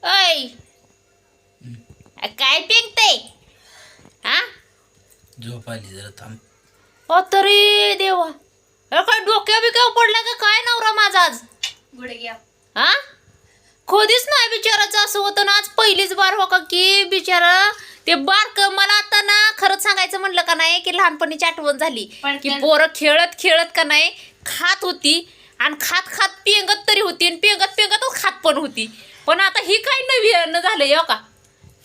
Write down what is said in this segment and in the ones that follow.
ऐ काय पेंगते हा झोप आली जरा थांब. ओ तरी देवा काय डोक्या बिक्या पडला का काय नवरा माझा आज गुडघ्या हा खोदीच नाही बिचाराचं असं होतं ना आज पहिलीच बार हो का की बिचारा ते बारक मला आता ना खरंच सांगायचं म्हणलं का नाही की लहानपणीची आठवण झाली की पोरं खेळत खेळत का नाही खात होती आणि खात खात पेंगत तरी होती आणि पेंगत पेंगतच खात पण होती. पण आता ही काय नवीन झालंय हो का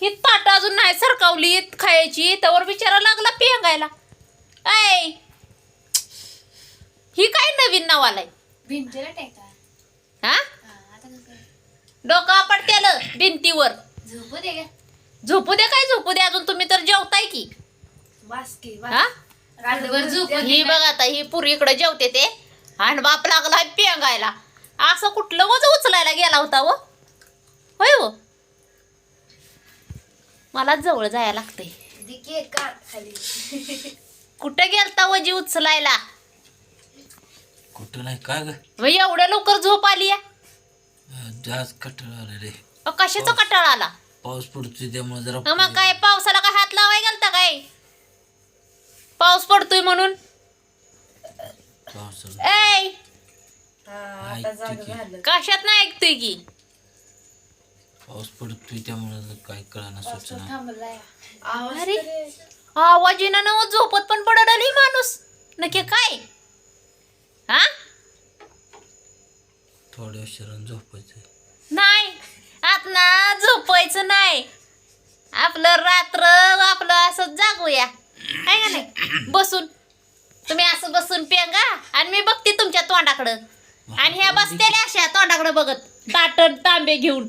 ही ताट अजून नाही सरकावली खायची त्यावर बिचारा लागला पेंगायला. ऐ ही काय नवीन नाव आलाय भिंतीला टेका हा आता कसं डोकं आपटतेलं भिंतीवर झोपू दे का झोपू दे काय झोपू दे अजून तुम्ही तर जेवताय की बास की हा रात्रभर झोपू ही बघ आता ही पुरी इकडे जेवते ते आणि बाप लागला पेंगायला असं कुठलं वज उचलायला गेला होता व होय हो मला जवळ जायला लागतंय. दिके का खाली कुठं गेलता वजी उचलायला कुठं नाही काय ग मग एवढ्या लवकर झोप आली या जास्त कटाळा आला रे. कशाचा कटाळा आला पाऊस पडतोय त्यामुळे जरा मग काय पावसाला काय हात लावाय गेलता काय पाऊस पडतोय म्हणून पावसाला ऐ आता जाग झालं कशात नाही ऐकतोय की पाऊस पडतोय त्यामुळे काय कळाना सुचना. थांबलाय आवाज अरे. तरी आवाजीनं ना झोपत पण पडत आली माणूस नक्की काय हा थोड्या उशिरानं झोपायचं. नाही आत ना झोपायचं नाही आपलं रात्र आपलं असं जागूया आहे का नाही बसून तुम्ही असं बसून पेंगा आणि मी बघते तुमच्या तोंडाकडं आणि ह्या बसतेल्या अशा तोंडाकडं बघत ताट तांबे घेऊन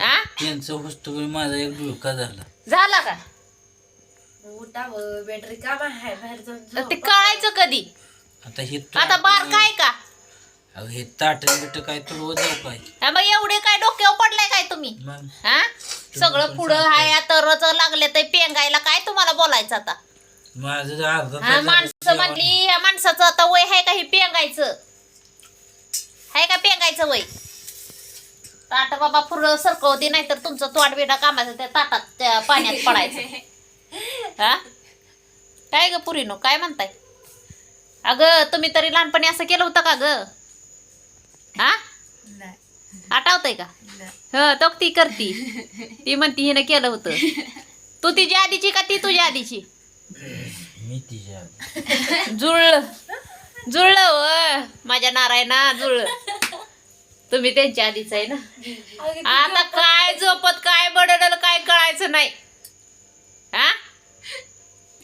हा त्यांचं वस्तू माझा एक धुळका झाला. झाला का उठावं बॅटरी का आहे बाहेर जाऊन ते कळायचं कधी आता हे आता बार काय का अगं हे ताट बिट काय तर जाऊ काय हा, मग एवढे काय डोक्यावर पडलाय काय तुम्ही मग हा सगळं पुढं हाय तरच लागले ते पेंगायला काय तुम्हाला बोलायचं आता माझं अर्धा हा तास माणसं झालं म्हणली या माणसाचं आता वय आहे का हे पेंगायचं आहे का पेंगायचं वय ताट बाबा पुरं सरकवते नाही तर तुमचं तोंड बिडा कामाचं त्या ताटात त्या पाण्यात पडायचं हा काय ग पुरीनो काय म्हणताय अगं तुम्ही तरी लहानपणी असं केलं होतं का ग हा नाही आठवतंय का नाही. ह तो ती करती ती म्हणती हिनं केलं होतं तू तिची आधीची का ती तुझ्या आधीची मी तिच्या जुळलं व माझ्या नारायणा जुळलं तुम्ही त्यांच्या आधीच आहे ना आता काय झोपत काय बडल काय कळायचं नाही हा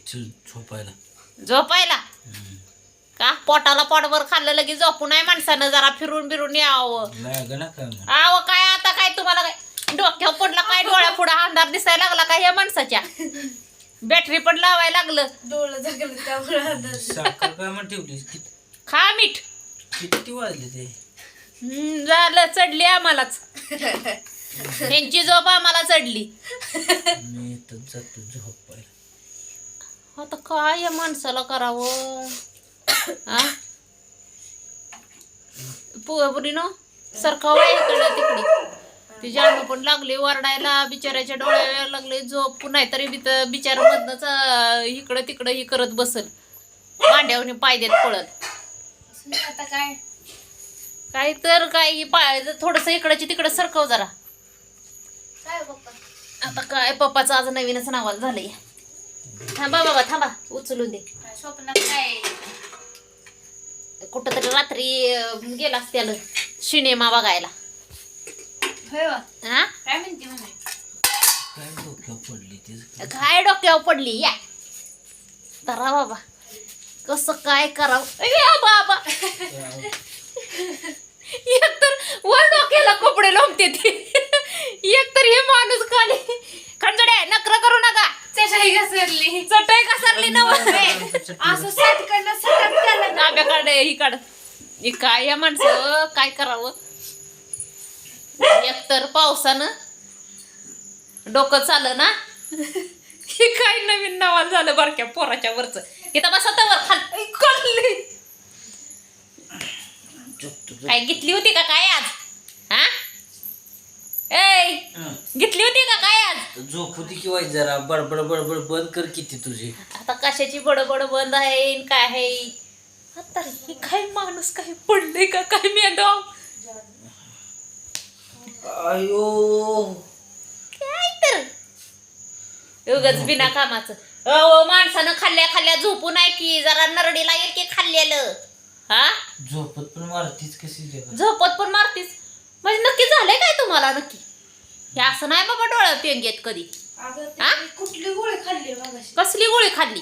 झोपायला. झोपायला का पोटाला पोटभर खाल्लं लगे झोपू नाही माणसानं जरा फिरून बिरून यावं लागना का मग? आव काय आता काय तुम्हाला काय डोक्यावर पडला काय डोळ्या पुढे अंधार दिसायला लागला काय या माणसाच्या बॅटरी पण लावायला लागलं डोळं झाकलं त्यामुळे साखर काय मग ठेवलीस खा मीठ किती वाजले ते झालं चढली आम्हालाच त्यांची झोप आम्हाला चढली मी इथं जातो झोपायला. आता काय या माणसाला करावं हा पुरीनो सरकावा इकडे तिकडे तिच्या अंग पण लागली वरडायला बिचाऱ्याच्या डोळ्याला लागले झोप नाहीतरी बिचारा मधनच इकडं तिकडं ही करत बसल मांड्यावर पाय देत पळत आता काय काय तर काय पाय थोडस इकडची तिकडं सरकव जरा काय पप्पा आता काय पप्पाचं आज नवीनच नावाला झालंय थांबा बाबा थांबा उचलून दे काय स्वप्नात काय कुठं तरी रात्री गेला त्याला सिनेमा बघायला होय वा. हा काय म्हणते म्हणे काय डोक्यावर पडली ते काय डोक्यावर पडली या तरा बाबा कसं काय करावं या बाबा एक तर वर डोक्याला कपडे लोंबते ती एक तर हे माणूस खाली खंजड्या नकर करू नका चटाई घसरली चटई घसरली ना असं सटकन सटक डाब्याकडे ही काढ हे काय या माणसं काय करावं एकतर पावसानं डोकं चालं ना हे काय नवीन नावाल झालं बारक्या पोराच्या वरच इथं बसा वर खाल्ली काय घेतली होती का काय आज हा ए घेतली होती का काय आज? झोप होती किंवा जरा बडबड बडबड बंद कर किती तुझी. आता कशाची बडबड बंद आहे न काय आहे? आता हे काय माणूस काय पडले का काय मेंढा? आयो काय तर उगाच बिना कामाचं. अहो माणसानं खाल्ल्या खाल्ल्या झोपू नाही की जरा नरडीला येईल की खाल्लेलं. हा झोपत पण मारतीच कशी जगा. झोपत पण मारतीस म्हणजे नक्की झालंय काय तुम्हाला नक्की? हे असं नाही बाबा डोळ्यात पेंग येत कधी. अगं हा? ते कुठली गोळी खाल्ली मगाशी? कसली गोळी खाल्ली?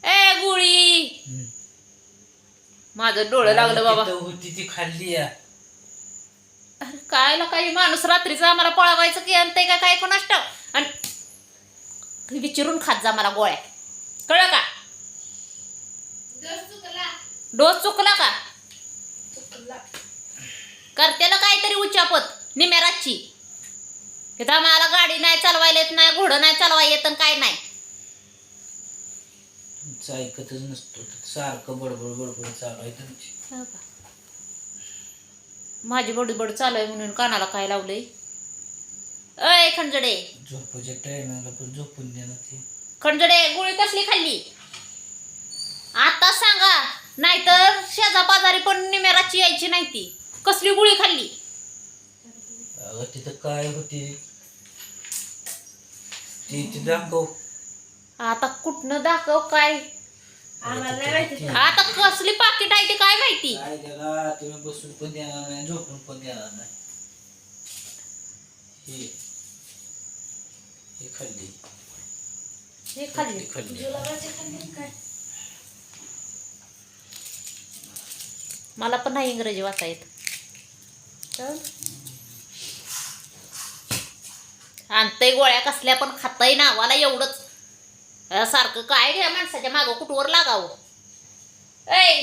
ए गोळी माझं डोळं लागलं बाबा. तिथं होती ती खाल्ली या. अरे कायला काही माणूस रात्रीचं आम्हाला पळवायचं की आणतंय का काय कोणाष्ट आणि विचारून खात जा मला गोळ्या. कळलं का? डोस चुकला का? चुकला. करतेला काहीतरी उच्चापत निमेराची. तिथं मला गाडी नाही चालवायला येत नाही, घोडं नाही चालवायला येत आणि काय नाही. तुमचं ऐकतच नसतो सारखं बडबड बडबड चालू आहे तुमची. हो का? माझी बडबड चालू आहे म्हणून कानाला काय लावलंय? अय खंजडे झोपाच्या टायमाला पण झोपून देणार ते. खंजडे गोळी कसली खाल्ली? आता सांगा नाहीतर शेजा बाजारी पण निमेराची यायची नाही ती. कसली गोळी खाल्ली? अगं तिथं काय होते ती दाखव. आता कुठनं दाखव काय? आम्हाला नाही माहिती. आता कसली पाकिट आहे ती काय माहिती? काय त्याला तुम्ही बसून पण देणार नाही झोपून पण देणार नाही. हे खाल्ली. हे खाल्ली. ती खाल्ली. जुलाबाची खाल्ली काय? मला पण नाही इंग्रजी वाचा येत. आणतंय गोळ्या कसल्या पण खाताय नावाला एवढंच. सारखं काय घ्या माणसाच्या मागं कुठवर लागावं. ऐ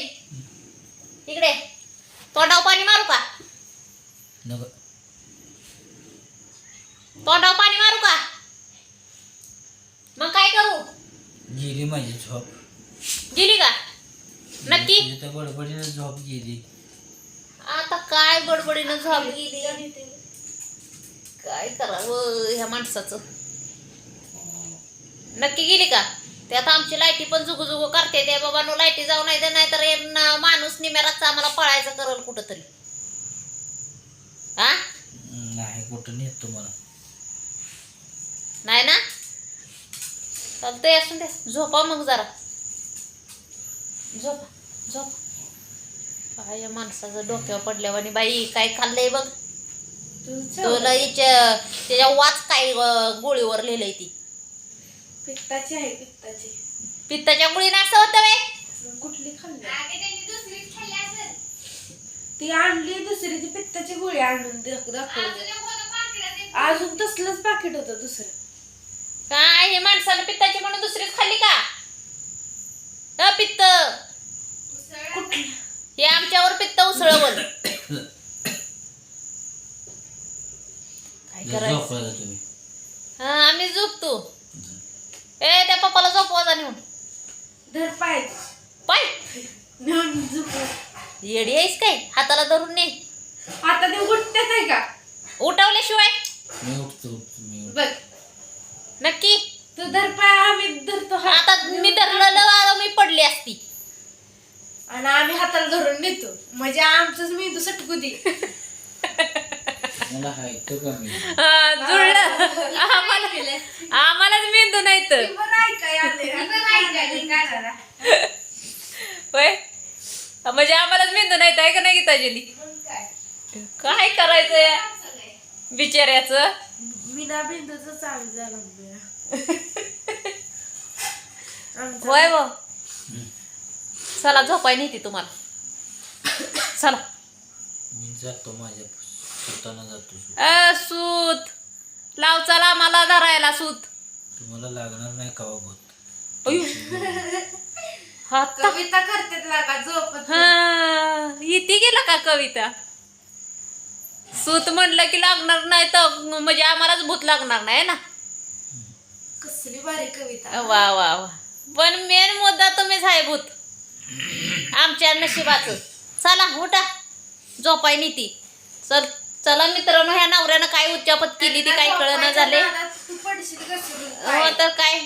इकडे तोंडाव पाणी मारू का? नको. तोंडाव पाणी मारू का? मग काय करू? गेली माझी झोप. गेली का नक्की? तुझी तर बडबडीनं झोप गेली. आता काय बडबडीनं झोप गेली? काय करावं ह्या माणसाचं? नक्की गेली का? त्यात आमची लाईटी पण जुगू जुगू करते. त्या बाबा नो लाईटी जाऊ नाही तर नाहीतर हे माणूस निमेराचा आम्हाला पळायचं करल कुठं तरी. हा नाही कुठं नेत तुम्हाला. नाही ना? चालतंय असून दे. झोपा मग जरा. झोपा झोपा. काय या माणसाचं डोक्यावर पडल्यावानी बाई काय खाल्लंय बघ. तुला त्याच्या वाच काय गोळीवर लिहिलंय ती. पित्ताची आहे पित्ताची. पित्ताच्या गोळी असं होतं वे. कुठली खाल्ली? ती आणली दुसरी ती पित्ताची गोळी आणून दाखवली. अजून तसलंच पाकिट होतं दुसरं. काय हे माणसानं पित्ताची म्हणून दुसरीच खाल्ली का? पित्त कुठली? हे आमच्यावर पित्त उसळवल. काय करायचं? झोपला तुम्ही. हा आम्ही झोपतो. ए त्या पप्पाला झोपवा जा नेऊन. धर पाय पाय नेऊन झोपव. येडी आहेस काय? हाताला धरून ने. आता ते उठतेच आहे का? उठवल्याशिवाय मी उठतो मी उठतो. बघ नक्की. तू धर पाय आम्ही धरतो हात. आता मी धरलं मी पडली असती. आणि आम्ही हाताला धरून नेतो म्हणजे आमचंच मेंदू सटकू दे. मला हाय तर कमी. जुळलं आम्हालाच मेंदू नाही तर होय. म्हणजे आम्हालाच मेंदू नाही आहे का नाही गीताजली? काय करायचं या बिचाऱ्याचं? बिना मेंदूचं चालू झालं. होय व चला झोपाय नाही ती तुम्हाला. चला मी जातो माझ्या स्वतःला जातो. सूत लाव चला मला धरायला सूत. तुम्हाला लागणार नाही का बाबत. कविता करते लागा झोपत. हा इथे गेला का कविता? सूत म्हणलं की लागणार नाही तर म्हणजे आम्हालाच भूत लागणार नाही ना. कसली भारी कविता. वा वा वा. पण मेन मुद्दा तुम्हीच आहे भूत आमच्या नशिबाचं. चला उठा झोपाय नीती. चल चला मित्रांनो, ह्या नवऱ्यानं काय उच्चापत केली ती काय कळना झाले. तू पडशील घसरून हो तर काय,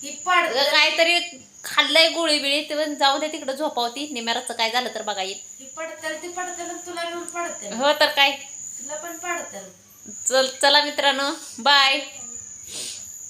ही पड काहीतरी खाल्लंय गोळी बिळी ते पण जाऊ दे तिकडे झोपावती. निम्याराचं काय झालं तर बघा येईल. ही पडतेल ती पडतेल तुला घेऊन पडतेल हो तर काय, तुला पण पडतेल. चला मित्रांनो, बाय.